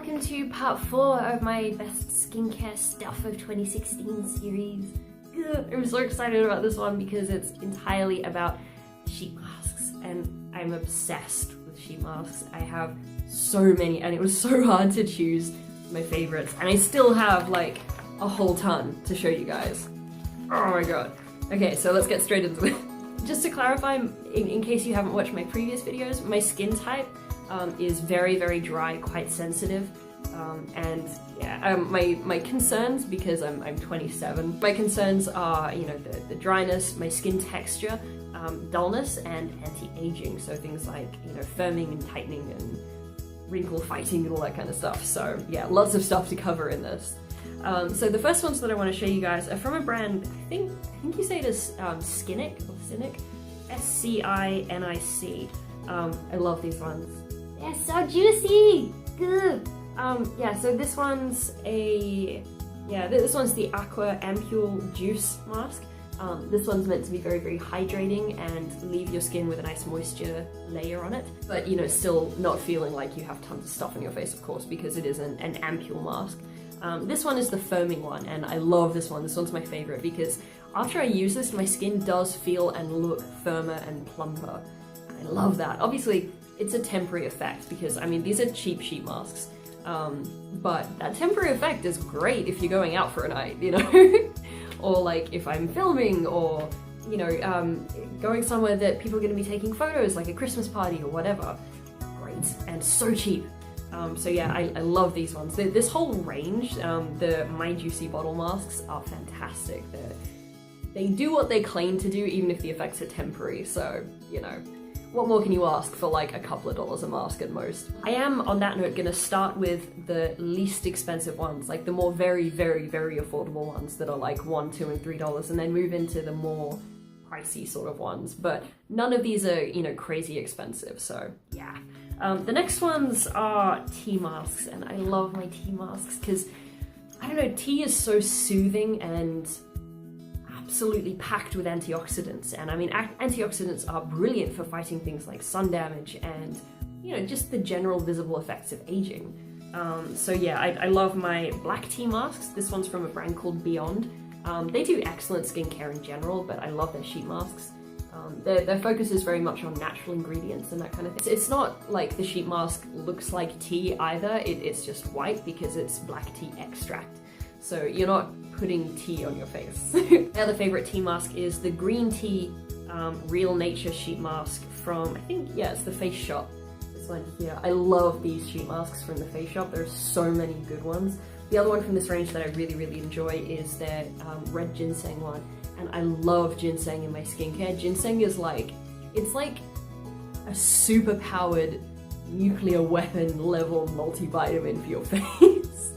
welcome to part 4 of my best skincare stuff of 2016 series. I'm so excited about this one because it's entirely about sheet masks, and I'm obsessed with sheet masks. I have so many, and it was so hard to choose my favorites, and I still have like a whole ton to show you guys. Oh my god. Okay, so let's get straight into it. Just to clarify, in case you haven't watched my previous videos, my skin type is very, very dry, quite sensitive, and yeah, my concerns, because I'm 27, my concerns are, you know, the dryness, my skin texture, dullness, and anti-aging, so things like, you know, firming and tightening and wrinkle fighting and all that kind of stuff. So yeah, lots of stuff to cover in this. So the first ones that I want to show you guys are from a brand, I think you say it as Scinic or Scinic, S-C-I-N-I-C. I love these ones. They're so juicy! Good! Yeah, so this one's this one's the Aqua Ampule Juice Mask. This one's meant to be very, very hydrating and leave your skin with a nice moisture layer on it, but you know, still not feeling like you have tons of stuff on your face, of course, because it is an ampule mask. This one is the firming one, and I love this one. This one's my favorite because after I use this, my skin does feel and look firmer and plumper. I love that. Obviously, it's a temporary effect because, I mean, these are cheap sheet masks, but that temporary effect is great if you're going out for a night, you know? Or like if I'm filming, or, you know, going somewhere that people are going to be taking photos, like a Christmas party or whatever. Great, and so cheap. So yeah, I love these ones. This whole range, the My Juicy bottle masks are fantastic. They do what they claim to do, even if the effects are temporary, so, you know, what more can you ask for like a couple of dollars a mask at most? I am, on that note, gonna start with the least expensive ones, like the more very, very, very affordable ones that are like $1, $2, and $3, and then move into the more pricey sort of ones, but none of these are, you know, crazy expensive, so yeah. The next ones are tea masks, and I love my tea masks because, I don't know, tea is so soothing and absolutely packed with antioxidants, and I mean, antioxidants are brilliant for fighting things like sun damage and, you know, just the general visible effects of aging. So yeah, I love my black tea masks. This one's from a brand called Beyond. They do excellent skincare in general, but I love their sheet masks. Their focus is very much on natural ingredients and that kind of thing. It's not like the sheet mask looks like tea either, it's just white because it's black tea extract. So you're not putting tea on your face. My other favorite tea mask is the green tea Real Nature sheet mask from, I think, yeah, it's the Face Shop. This one here. I love these sheet masks from the Face Shop. There's so many good ones. The other one from this range that I really, really enjoy is their red ginseng one. And I love ginseng in my skincare. Ginseng is like, it's like a super powered nuclear weapon level multivitamin for your face.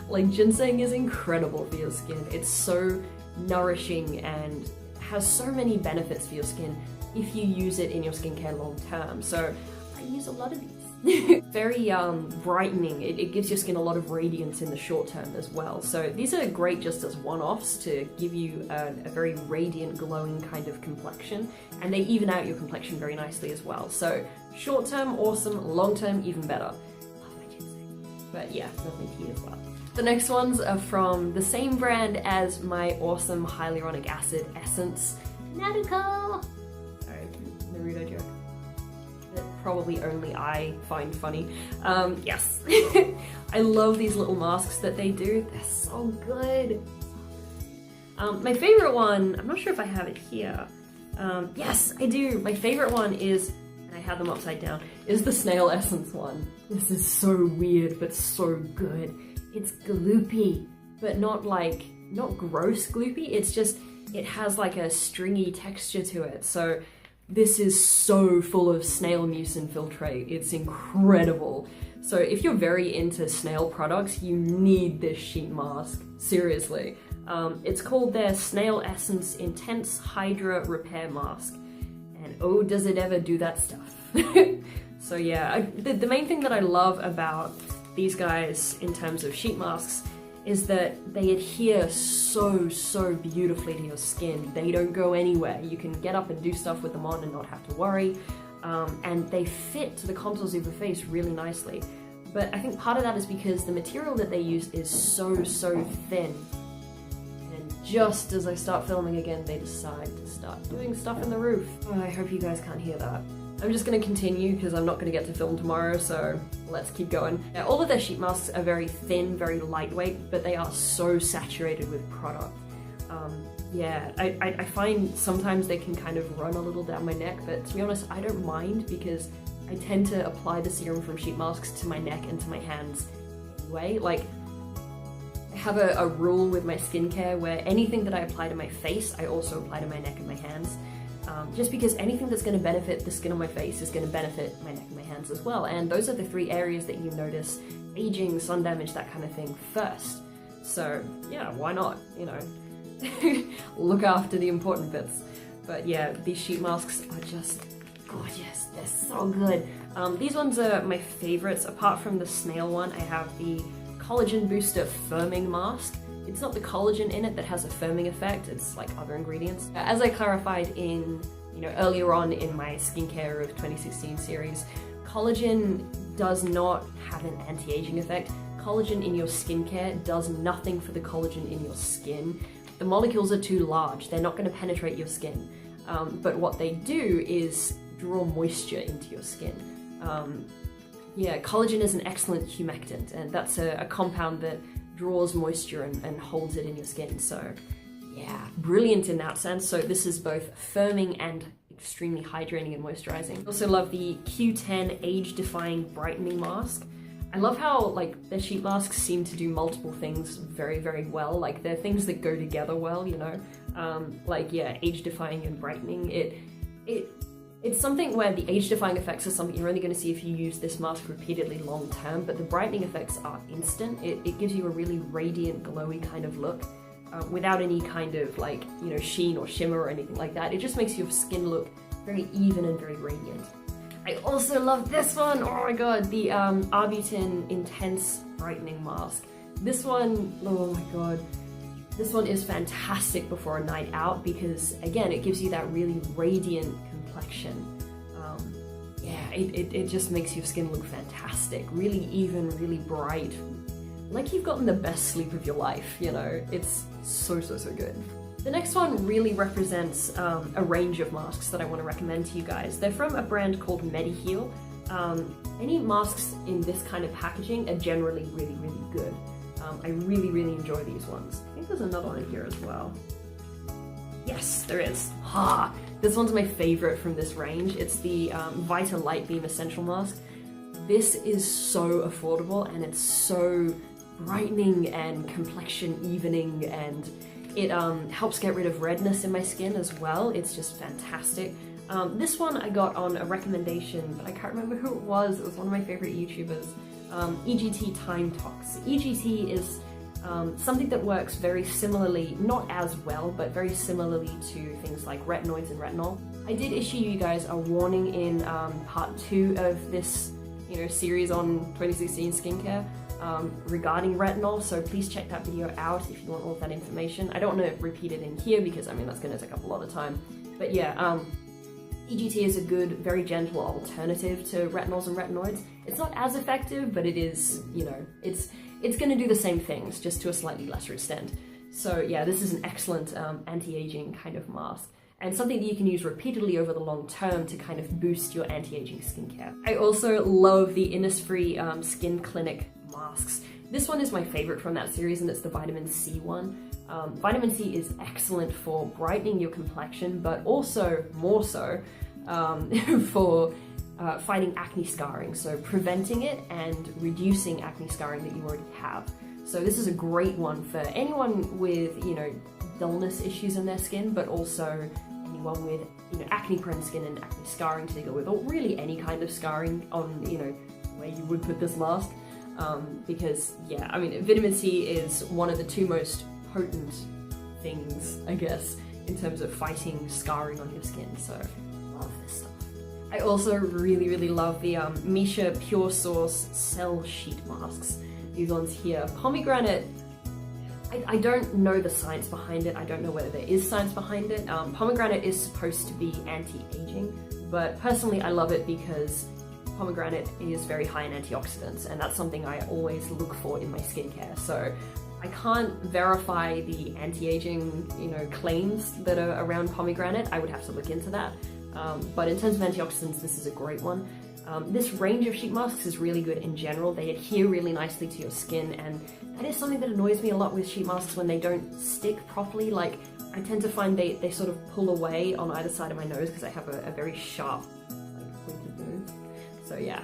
Like, ginseng is incredible for your skin. It's so nourishing and has so many benefits for your skin if you use it in your skincare long term. So I use a lot of these. Very brightening. It gives your skin a lot of radiance in the short term as well. So these are great just as one-offs to give you a very radiant, glowing kind of complexion, and they even out your complexion very nicely as well. So short term, awesome. Long term, even better. Love my ginseng. But yeah, love my tea as well. The next ones are from the same brand as my awesome hyaluronic acid essence, Mediheal. Sorry, Naruto joke. Probably only I find funny. Yes. I love these little masks that they do. They're so good. My favorite one, I'm not sure if I have it here. Yes, I do. My favorite one is, and I have them upside down, is the snail essence one. This is so weird, but so good. It's gloopy, but not gross gloopy. It's just, it has like a stringy texture to it. So this is so full of snail mucin filtrate. It's incredible. So if you're very into snail products, you need this sheet mask. Seriously. It's called their Snail Essence Intense Hydra Repair Mask. And oh, does it ever do that stuff. So yeah, the main thing that I love about these guys in terms of sheet masks is that they adhere so beautifully to your skin. They don't go anywhere. You can get up and do stuff with them on and not have to worry. And they fit to the contours of your face really nicely. But I think part of that is because the material that they use is so thin. And just as I start filming again, they decide to start doing stuff in the roof. Oh, I hope you guys can't hear that. I'm just going to continue because I'm not going to get to film tomorrow, so let's keep going. Yeah, all of their sheet masks are very thin, very lightweight, but they are so saturated with product. Yeah, I find sometimes they can kind of run a little down my neck, but to be honest, I don't mind because I tend to apply the serum from sheet masks to my neck and to my hands anyway. Like, I have a rule with my skincare where anything that I apply to my face, I also apply to my neck and my hands. Just because anything that's going to benefit the skin on my face is going to benefit my neck and my hands as well. And those are the 3 areas that you notice aging, sun damage, that kind of thing first. So yeah, why not, you know, look after the important bits. But yeah, these sheet masks are just gorgeous. They're so good. These ones are my favorites. Apart from the snail one, I have the Collagen Booster Firming Mask. It's not the collagen in it that has a firming effect, it's like other ingredients. As I clarified in, you know, earlier on in my skincare of 2016 series, collagen does not have an anti-aging effect. Collagen in your skincare does nothing for the collagen in your skin. The molecules are too large, they're not going to penetrate your skin. But what they do is draw moisture into your skin. Yeah, collagen is an excellent humectant, and that's a compound that draws moisture and holds it in your skin. So yeah, brilliant in that sense. So this is both firming and extremely hydrating and moisturizing. I also love the Q10 Age Defying Brightening Mask. I love how like their sheet masks seem to do multiple things very well. Like they're things that go together well, you know. Like yeah, age defying and brightening. It's something where the age-defying effects are something you're only going to see if you use this mask repeatedly long term, but the brightening effects are instant. It gives you a really radiant, glowy kind of look without any kind of like, you know, sheen or shimmer or anything like that. It just makes your skin look very even and very radiant. I also love this one. Oh my god, the Arbutin Intense Brightening Mask. This one, oh my god. This one is fantastic before a night out because, again, it gives you that really radiant complexion. Yeah, it just makes your skin look fantastic. Really even, really bright. Like you've gotten the best sleep of your life, you know? It's so good. The next one really represents a range of masks that I want to recommend to you guys. They're from a brand called Mediheal. Any masks in this kind of packaging are generally really good. I really enjoy these ones. I think there's another one in here as well. Yes, there is. This one's my favorite from this range. It's the Vita Light Beam Essential Mask. This is so affordable and it's so brightening and complexion evening, and it helps get rid of redness in my skin as well. It's just fantastic. This one I got on a recommendation, but I can't remember who it was. It was one of my favorite YouTubers. EGT Time Tox. EGT is something that works very similarly, not as well, but very similarly to things like retinoids and retinol. I did issue you guys a warning in part 2 of this, you know, series on 2016 skincare regarding retinol, so please check that video out if you want all of that information. I don't want to repeat it in here because I mean that's going to take up a lot of time, but yeah, EGT is a good, very gentle alternative to retinols and retinoids. It's not as effective, but it is, you know, it's going to do the same things, just to a slightly lesser extent. So yeah, this is an excellent anti-aging kind of mask, and something that you can use repeatedly over the long term to kind of boost your anti-aging skincare. I also love the Innisfree Skin Clinic masks. This one is my favorite from that series, and it's the Vitamin C one. Vitamin C is excellent for brightening your complexion, but also more so for fighting acne scarring, so preventing it and reducing acne scarring that you already have. So this is a great one for anyone with, you know, dullness issues in their skin, but also anyone with, you know, acne prone skin and acne scarring to deal with, or really any kind of scarring on, you know, where you would put this mask. Because yeah, I mean, vitamin C is one of the 2 most potent things, I guess, in terms of fighting scarring on your skin, so love this stuff. I also really love the Misha Pure Source Cell Sheet Masks. These ones here. Pomegranate, I don't know the science behind it, I don't know whether there is science behind it. Pomegranate is supposed to be anti-aging, but personally I love it because pomegranate is very high in antioxidants, and that's something I always look for in my skincare. So I can't verify the anti-aging, you know, claims that are around pomegranate. I would have to look into that. But in terms of antioxidants, this is a great one. This range of sheet masks is really good in general. They adhere really nicely to your skin, and that is something that annoys me a lot with sheet masks when they don't stick properly. Like, I tend to find they sort of pull away on either side of my nose because I have a very sharp, like, pointed nose. So yeah,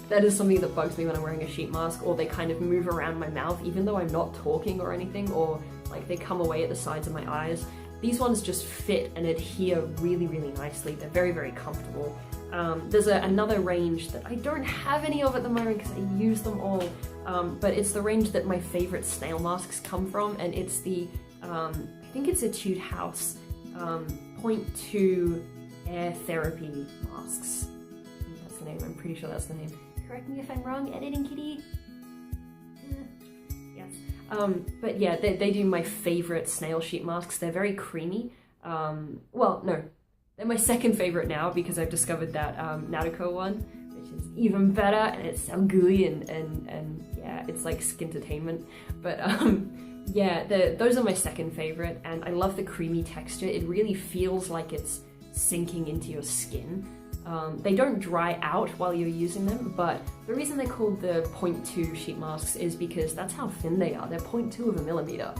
that is something that bugs me when I'm wearing a sheet mask, or they kind of move around my mouth even though I'm not talking or anything, or like they come away at the sides of my eyes. These ones just fit and adhere really, really nicely. They're very, very comfortable. There's another range that I don't have any of at the moment because I use them all, but it's the range that my favorite snail masks come from, and it's the, I think it's Etude House 0.2 Air Therapy masks. I think that's the name, I'm pretty sure that's the name. Correct me if I'm wrong, editing kitty. Yes. But yeah, they do my favorite snail sheet masks. They're very creamy. Well, no. They're my second favorite now because I've discovered that Nautico one, which is even better, and it's so gooey and yeah, it's like skintertainment. But yeah, those are my second favorite, and I love the creamy texture. It really feels like it's sinking into your skin. They don't dry out while you're using them, but the reason they're called the 0.2 sheet masks is because that's how thin they are. They're 0.2 of a millimeter.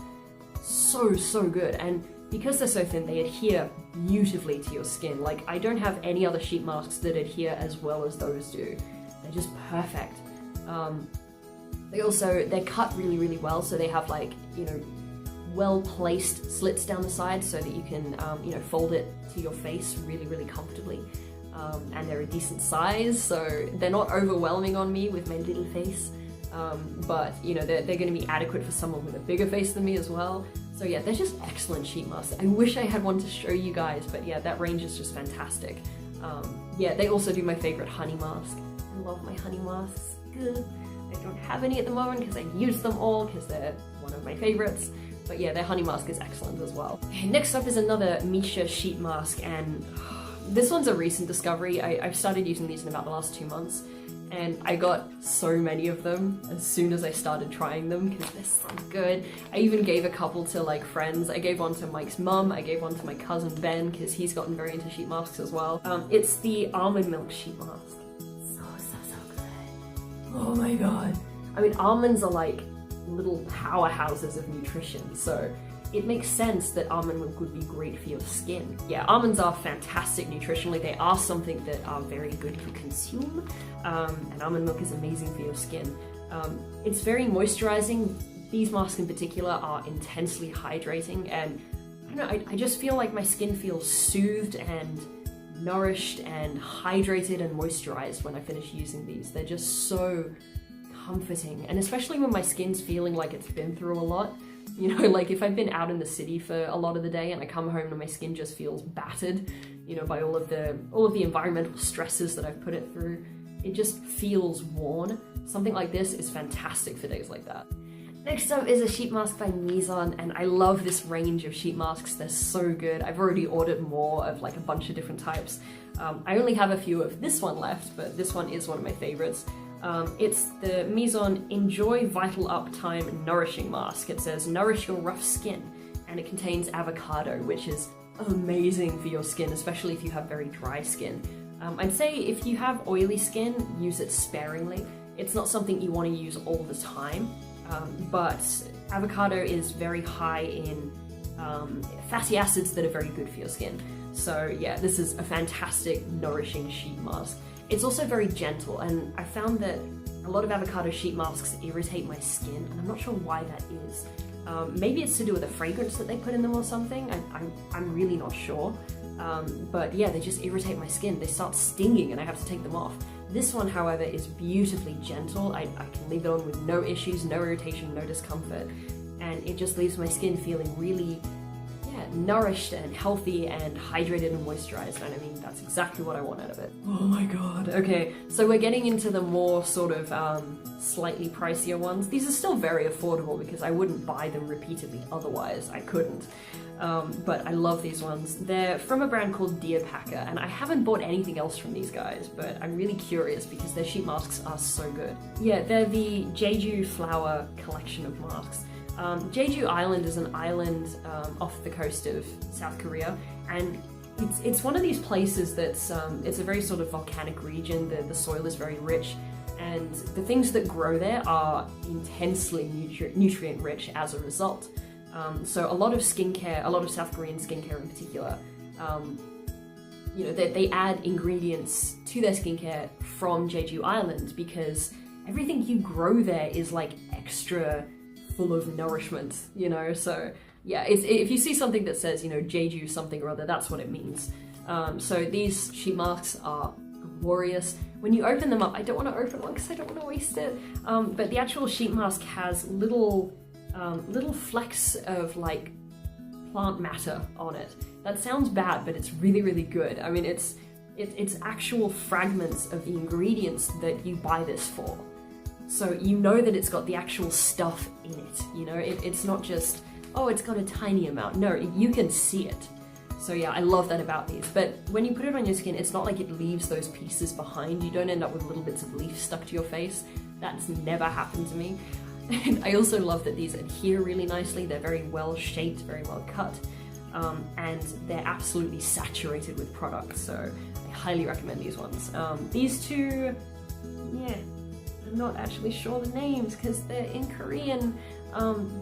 So good, and because they're so thin, they adhere beautifully to your skin. Like, I don't have any other sheet masks that adhere as well as those do. They're just perfect. They're cut really, really well, so they have, like, you know, well-placed slits down the side so that you can, you know, fold it to your face really, really comfortably. And they're a decent size, so they're not overwhelming on me with my little face. But, you know, they're going to be adequate for someone with a bigger face than me as well. So yeah, they're just excellent sheet masks. I wish I had one to show you guys, but yeah, that range is just fantastic. Yeah, they also do my favorite honey mask. I love my honey masks. Ugh. I don't have any at the moment because I use them all because they're one of my favorites. But yeah, their honey mask is excellent as well. Okay, next up is another Misha sheet mask, and this one's a recent discovery. I've started using these in about the last 2 months. And I got so many of them as soon as I started trying them because they're so good. I even gave a couple to like friends. I gave one to Mike's mum. I gave one to my cousin Ben because he's gotten very into sheet masks as well. It's the almond milk sheet mask. So good. Oh my god. I mean, almonds are like little powerhouses of nutrition, so it makes sense that almond milk would be great for your skin. Yeah, almonds are fantastic nutritionally. They are something that are very good to consume, and almond milk is amazing for your skin. It's very moisturizing. These masks in particular are intensely hydrating, and I don't know, I just feel like my skin feels soothed and nourished and hydrated and moisturized when I finish using these. They're just so comforting, and especially when my skin's feeling like it's been through a lot. You know, like if I've been out in the city for a lot of the day and I come home and my skin just feels battered, you know, by all of the environmental stresses that I've put it through, it just feels worn. Something like this is fantastic for days like that. Next up is a sheet mask by Mizon, and I love this range of sheet masks. They're so good. I've already ordered more of like a bunch of different types. I only have a few of this one left, but this one is one of my favorites. It's the Mizon Enjoy Vital Uptime Nourishing Mask. It says, nourish your rough skin, and it contains avocado, which is amazing for your skin, especially if you have very dry skin. I'd say if you have oily skin, use it sparingly. It's not something you want to use all the time, but avocado is very high in fatty acids that are very good for your skin. So yeah, this is a fantastic nourishing sheet mask. It's also very gentle, and I found that a lot of avocado sheet masks irritate my skin, and I'm not sure why that is. Maybe it's to do with the fragrance that they put in them or something. I'm really not sure. But yeah, they just irritate my skin. They start stinging and I have to take them off. This one, however, is beautifully gentle. I can leave it on with no issues, no irritation, no discomfort, and it just leaves my skin feeling really nourished and healthy and hydrated and moisturized, and I mean, that's exactly what I want out of it. Oh my god. Okay, so we're getting into the more sort of slightly pricier ones. These are still very affordable because I wouldn't buy them repeatedly otherwise. I couldn't. but I love these ones. They're from a brand called Deer Packer, and I haven't bought anything else from these guys, but I'm really curious because their sheet masks are so good. Yeah, they're the Jeju flower collection of masks. Jeju Island is an island off the coast of South Korea, and it's one of these places that's it's a very sort of volcanic region. The soil is very rich, and the things that grow there are intensely nutrient rich as a result. So a lot of skincare, a lot of South Korean skincare in particular, you know, they add ingredients to their skincare from Jeju Island because everything you grow there is like extra full of nourishment, you know. So yeah, if you see something that says, you know, Jeju something or other, that's what it means. So these sheet masks are glorious. When you open them up, I don't want to open one because I don't want to waste it, but the actual sheet mask has little flecks of like plant matter on it. That sounds bad, but it's really, really good. I mean, it's actual fragments of the ingredients that you buy this for. So you know that it's got the actual stuff in it, you know? It's not just, oh, it's got a tiny amount. No, you can see it. So yeah, I love that about these. But when you put it on your skin, it's not like it leaves those pieces behind. You don't end up with little bits of leaf stuck to your face. That's never happened to me. And I also love that these adhere really nicely. They're very well shaped, very well cut, and they're absolutely saturated with product. So I highly recommend these ones. These two, yeah, I'm not actually sure the names because they're in Korean,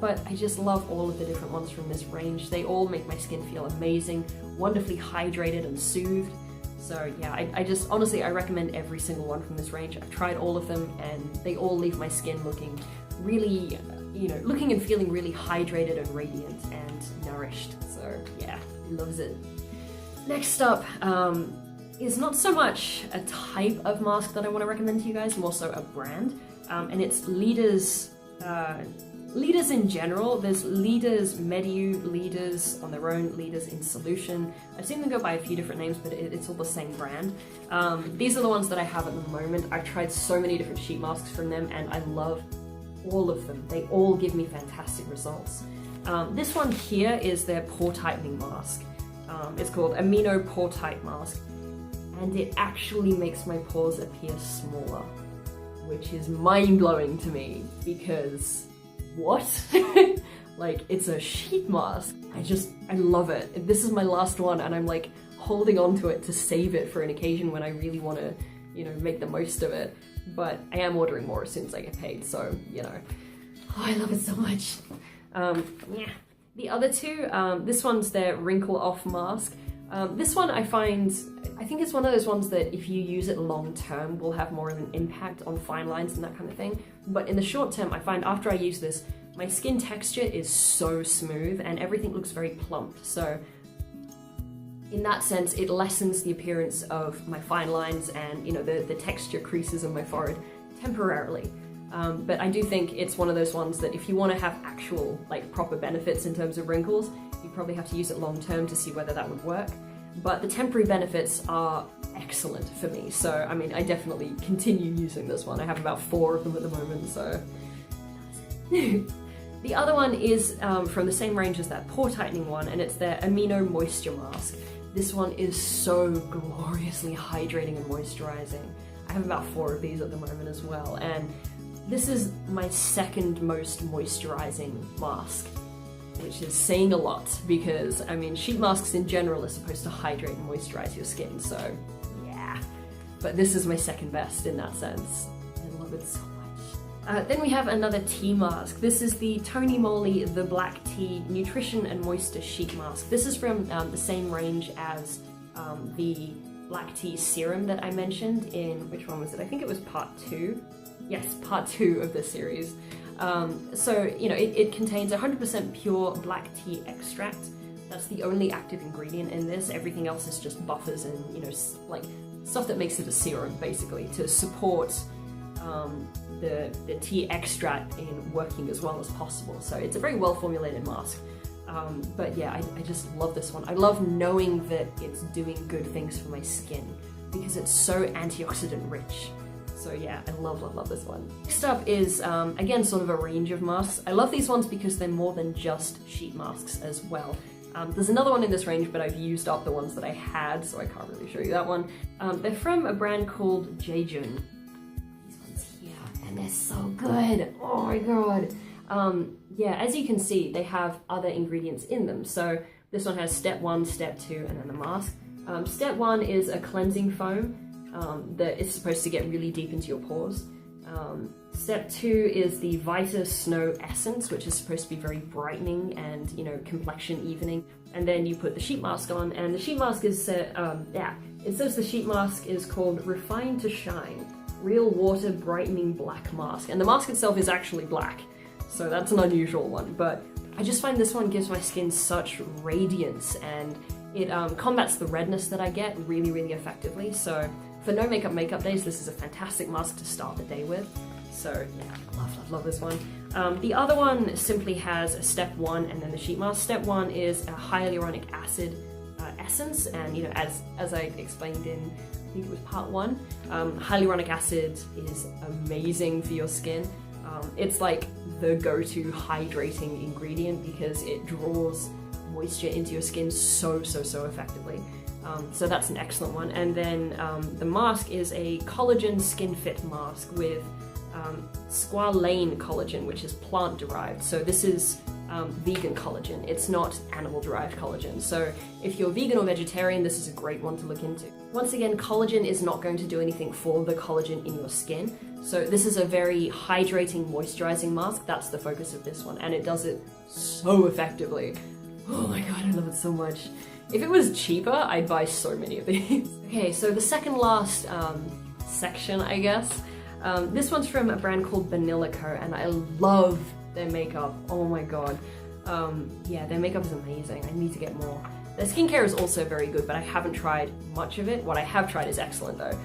but I just love all of the different ones from this range. They all make my skin feel amazing, wonderfully hydrated and soothed. So yeah, I just, honestly, I recommend every single one from this range. I've tried all of them and they all leave my skin looking really, you know, looking and feeling really hydrated and radiant and nourished. So yeah, loves it. Next up is not so much a type of mask that I want to recommend to you guys, more so a brand, and it's Leaders. Leaders in general. There's Leaders Mediheal, Leaders on their own, Leaders in solution. I've seen them go by a few different names, but it's all the same brand. These are the ones that I have at the moment. I've tried so many different sheet masks from them and I love all of them. They all give me fantastic results. This one here is their pore tightening mask. It's called Amino Pore Tight Mask, and it actually makes my pores appear smaller, which is mind-blowing to me because what? Like, it's a sheet mask. I love it. This is my last one and I'm like holding on to it to save it for an occasion when I really want to, you know, make the most of it. But I am ordering more as soon as I get paid, so, you know. Oh, I love it so much. Yeah. The other two, this one's their Wrinkle Off Mask. This one I think it's one of those ones that if you use it long term will have more of an impact on fine lines and that kind of thing. But in the short term, I find after I use this, my skin texture is so smooth and everything looks very plump. So in that sense, it lessens the appearance of my fine lines and, you know, the texture creases in my forehead temporarily. But I do think it's one of those ones that if you want to have actual, like, proper benefits in terms of wrinkles, you probably have to use it long term to see whether that would work. But the temporary benefits are excellent for me. So, I mean, I definitely continue using this one. I have about 4 of them at the moment, so. The other one is from the same range as that pore tightening one, and it's their Amino Moisture Mask. This one is so gloriously hydrating and moisturizing. I have about 4 of these at the moment as well, and this is my second most moisturizing mask, which is saying a lot because, I mean, sheet masks in general are supposed to hydrate and moisturize your skin, so yeah. But this is my second best in that sense. I love it so much. Then we have another tea mask. This is the Tony Moly The Black Tea Nutrition and Moisture Sheet Mask. This is from the same range as the Black Tea Serum that I mentioned in, which one was it? I think it was part 2. Yes, part 2 of this series. So, you know, it contains 100% pure black tea extract. That's the only active ingredient in this. Everything else is just buffers and, you know, like stuff that makes it a serum, basically, to support the tea extract in working as well as possible. So it's a very well formulated mask. But yeah, I just love this one. I love knowing that it's doing good things for my skin because it's so antioxidant rich. So yeah, I love this one. Next up is, again, sort of a range of masks. I love these ones because they're more than just sheet masks as well. There's another one in this range, but I've used up the ones that I had, so I can't really show you that one. They're from a brand called Jeju. These ones here, and they're so good. Oh my god. Yeah, as you can see, they have other ingredients in them. So this one has step 1, step 2, and then the mask. Step 1 is a cleansing foam that is supposed to get really deep into your pores. Step 2 is the Vita Snow Essence, which is supposed to be very brightening and, you know, complexion evening. And then you put the sheet mask on, and the sheet mask is, it says the sheet mask is called Refine to Shine, Real Water Brightening Black Mask. And the mask itself is actually black, so that's an unusual one. But I just find this one gives my skin such radiance, and it combats the redness that I get really, really effectively. So for no makeup days, this is a fantastic mask to start the day with. So yeah, love this one. The other one simply has a step 1 and then the sheet mask. Step 1 is a hyaluronic acid essence, and you know, as I explained in, I think it was part 1, hyaluronic acid is amazing for your skin. It's like the go-to hydrating ingredient because it draws moisture into your skin so effectively. So that's an excellent one. And then the mask is a collagen skin fit mask with squalane collagen, which is plant derived. So this is vegan collagen. It's not animal derived collagen. So if you're vegan or vegetarian, this is a great one to look into. Once again, collagen is not going to do anything for the collagen in your skin. So this is a very hydrating, moisturizing mask. That's the focus of this one, and it does it so effectively. Oh my god, I love it so much. If it was cheaper, I'd buy so many of these. Okay, so the second last section, I guess. This one's from a brand called Vanilla Co, and I love their makeup. Oh my god. Yeah, their makeup is amazing. I need to get more. Their skincare is also very good, but I haven't tried much of it. What I have tried is excellent though.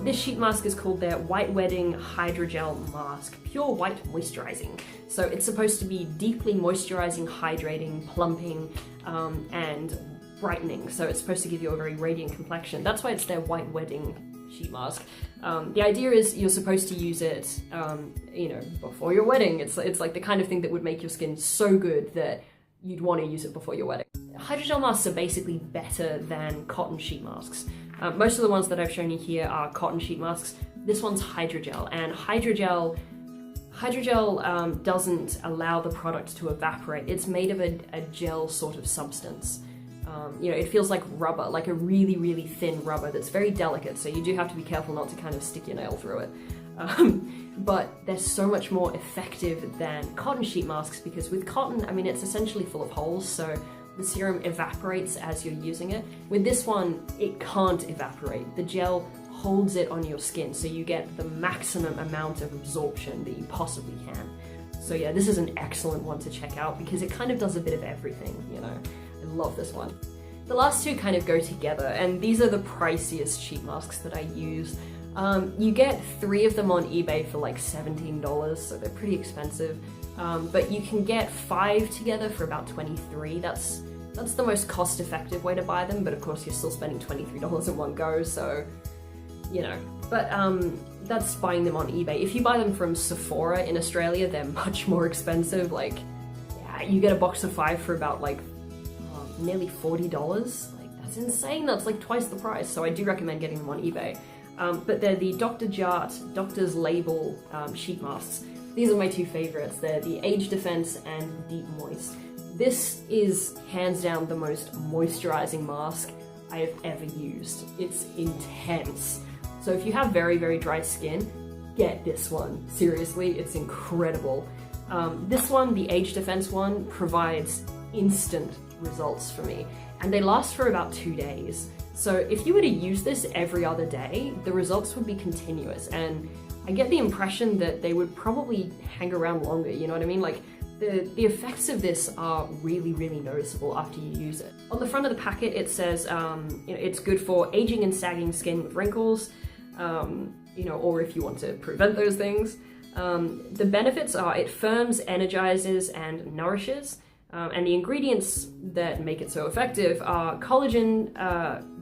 This sheet mask is called their White Wedding Hydrogel Mask, Pure White Moisturizing. So it's supposed to be deeply moisturizing, hydrating, plumping, and brightening. So it's supposed to give you a very radiant complexion. That's why it's their White Wedding sheet mask. The idea is you're supposed to use it, you know, before your wedding. It's like the kind of thing that would make your skin so good that you'd want to use it before your wedding. Hydrogel masks are basically better than cotton sheet masks. Most of the ones that I've shown you here are cotton sheet masks. This one's hydrogel, and hydrogel doesn't allow the product to evaporate. It's made of a gel sort of substance. You know, it feels like rubber, like a really, really thin rubber that's very delicate, so you do have to be careful not to kind of stick your nail through it. But they're so much more effective than cotton sheet masks, because with cotton, I mean, it's essentially full of holes, so the serum evaporates as you're using it. With this one, it can't evaporate. The gel holds it on your skin, so you get the maximum amount of absorption that you possibly can. So yeah, this is an excellent one to check out because it kind of does a bit of everything, you know. I love this one. The last two kind of go together, and these are the priciest sheet masks that I use. You get 3 of them on eBay for like $17, so they're pretty expensive. But you can get 5 together for about $23. That's the most cost-effective way to buy them, but of course you're still spending $23 in one go, so, you know. But that's buying them on eBay. If you buy them from Sephora in Australia, they're much more expensive. Like, yeah, you get a box of 5 for about like nearly $40. Like, that's insane. That's like twice the price, so I do recommend getting them on eBay. But they're the Dr. Jart Doctor's Label sheet masks. These are my 2 favorites. They're the Age Defense and Deep Moist. This is hands down the most moisturizing mask I have ever used. It's intense. So if you have very, very dry skin, get this one. Seriously, it's incredible. This one, the Age Defense one, provides instant results for me, and they last for about 2 days. So if you were to use this every other day, the results would be continuous, and I get the impression that they would probably hang around longer, you know what I mean? Like, the effects of this are really, really noticeable after you use it. On the front of the packet it says, you know, it's good for aging and sagging skin with wrinkles, you know, or if you want to prevent those things. The benefits are it firms, energizes, and nourishes. And the ingredients that make it so effective are collagen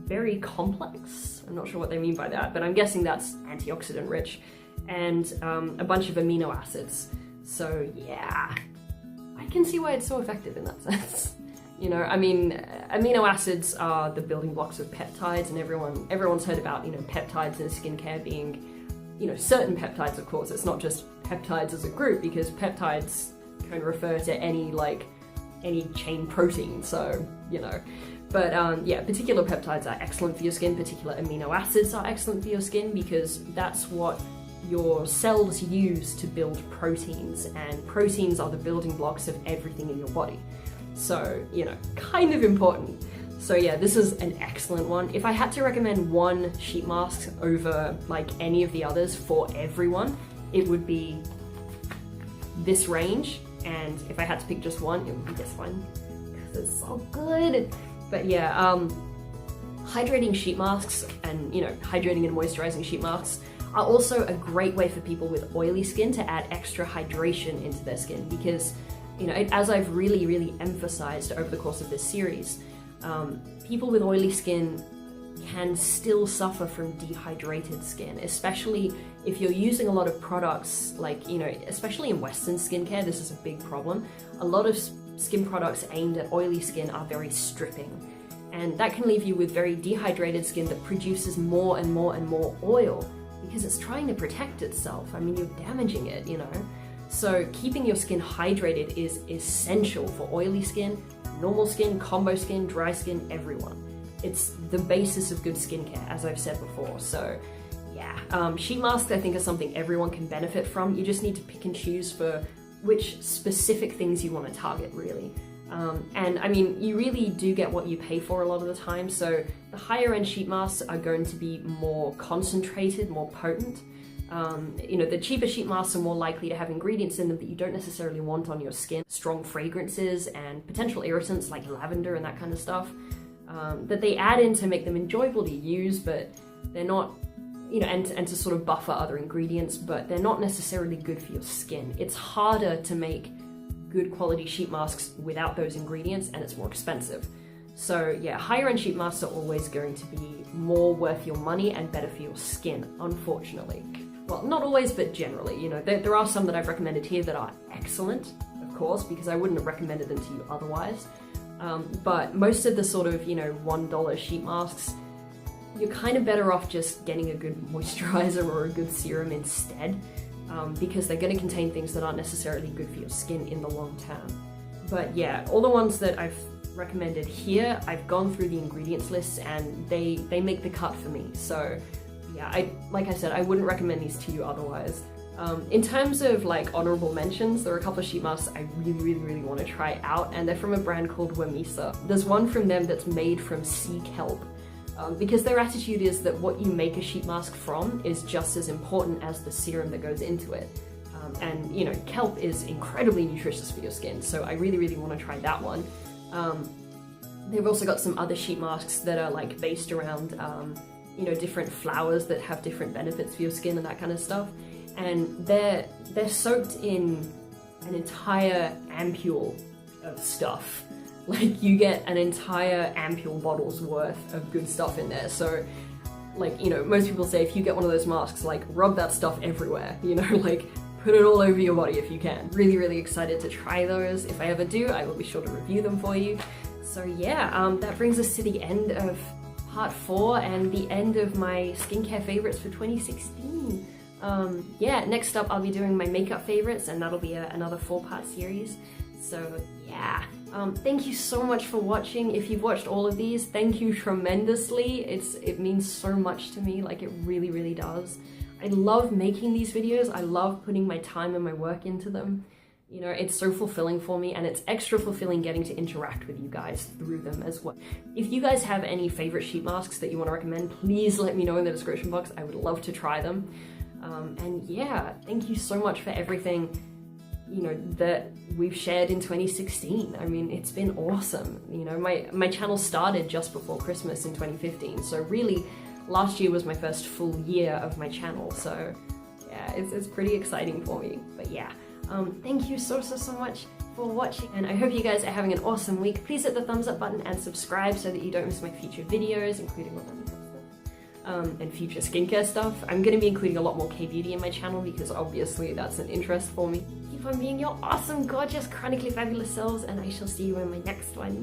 very complex. I'm not sure what they mean by that, but I'm guessing that's antioxidant rich, and a bunch of amino acids. So yeah, I can see why it's so effective in that sense. You know, I mean, amino acids are the building blocks of peptides, and everyone's heard about, you know, peptides in skincare being, you know, certain peptides, of course. It's not just peptides as a group, because peptides can refer to any chain protein, so, you know. But yeah, particular peptides are excellent for your skin, particular amino acids are excellent for your skin, because that's what your cells use to build proteins, and proteins are the building blocks of everything in your body. So, you know, kind of important. So yeah, this is an excellent one. If I had to recommend one sheet mask over like any of the others for everyone, it would be this range. And if I had to pick just one, it would be this one, because it's so good. But yeah, hydrating sheet masks and, you know, hydrating and moisturizing sheet masks are also a great way for people with oily skin to add extra hydration into their skin, because, you know, as I've really emphasized over the course of this series, people with oily skin can still suffer from dehydrated skin, especially if you're using a lot of products like, you know, especially in Western skincare, this is a big problem. A lot of skin products aimed at oily skin are very stripping, and that can leave you with very dehydrated skin that produces more and more oil, because it's trying to protect itself. I mean, you're damaging it, you know? So keeping your skin hydrated is essential for oily skin, normal skin, combo skin, dry skin, everyone. It's the basis of good skincare, as I've said before. So yeah, sheet masks I think are something everyone can benefit from. You just need to pick and choose for which specific things you want to target, really. And I mean, you really do get what you pay for a lot of the time. So the higher end sheet masks are going to be more concentrated, more potent. You know, the cheaper sheet masks are more likely to have ingredients in them that you don't necessarily want on your skin. Strong fragrances and potential irritants like lavender and that kind of stuff, that they add in to make them enjoyable to use, but they're not, you know, and to sort of buffer other ingredients, but they're not necessarily good for your skin. It's harder to make good quality sheet masks without those ingredients, and it's more expensive. So yeah, higher end sheet masks are always going to be more worth your money and better for your skin, unfortunately. Well, not always, but generally, you know, there are some that I've recommended here that are excellent, of course, because I wouldn't have recommended them to you otherwise. But most of the sort of, you know, $1 sheet masks, you're kind of better off just getting a good moisturizer or a good serum instead, because they're going to contain things that aren't necessarily good for your skin in the long term. But yeah, all the ones that I've recommended here, I've gone through the ingredients lists and they make the cut for me. So yeah, like I said, I wouldn't recommend these to you otherwise. In terms of like honorable mentions, there are a couple of sheet masks I really want to try out, and they're from a brand called Wamisa. There's one from them that's made from sea kelp, because their attitude is that what you make a sheet mask from is just as important as the serum that goes into it. And you know, kelp is incredibly nutritious for your skin, so I really want to try that one. They've also got some other sheet masks that are like based around you know, different flowers that have different benefits for your skin and that kind of stuff. And they're soaked in an entire ampule of stuff. Like, you get an entire ampule bottle's worth of good stuff in there. So, like, you know, most people say if you get one of those masks, like, rub that stuff everywhere, you know, like, put it all over your body if you can. Really excited to try those. If I ever do, I will be sure to review them for you. So yeah, that brings us to the end of part 4 and the end of my skincare favorites for 2016. Yeah, next up I'll be doing my makeup favorites, and that'll be another 4-part series. So yeah, thank you so much for watching. If you've watched all of these, thank you tremendously. It means so much to me, like it really does. I love making these videos. I love putting my time and my work into them. You know, it's so fulfilling for me, and it's extra fulfilling getting to interact with you guys through them as well. If you guys have any favorite sheet masks that you want to recommend, please let me know in the description box. I would love to try them. And yeah, thank you so much for everything, you know, that we've shared in 2016. I mean, it's been awesome. You know, my channel started just before Christmas in 2015, so really last year was my first full year of my channel, so yeah, it's pretty exciting for me. But yeah, thank you so much for watching, and I hope you guys are having an awesome week. Please hit the thumbs up button and subscribe so that you don't miss my future videos, including all that stuff, and future skincare stuff. I'm going to be including a lot more K-beauty in my channel because obviously that's an interest for me. Keep on being your awesome, gorgeous, chronically fabulous selves, and I shall see you in my next one.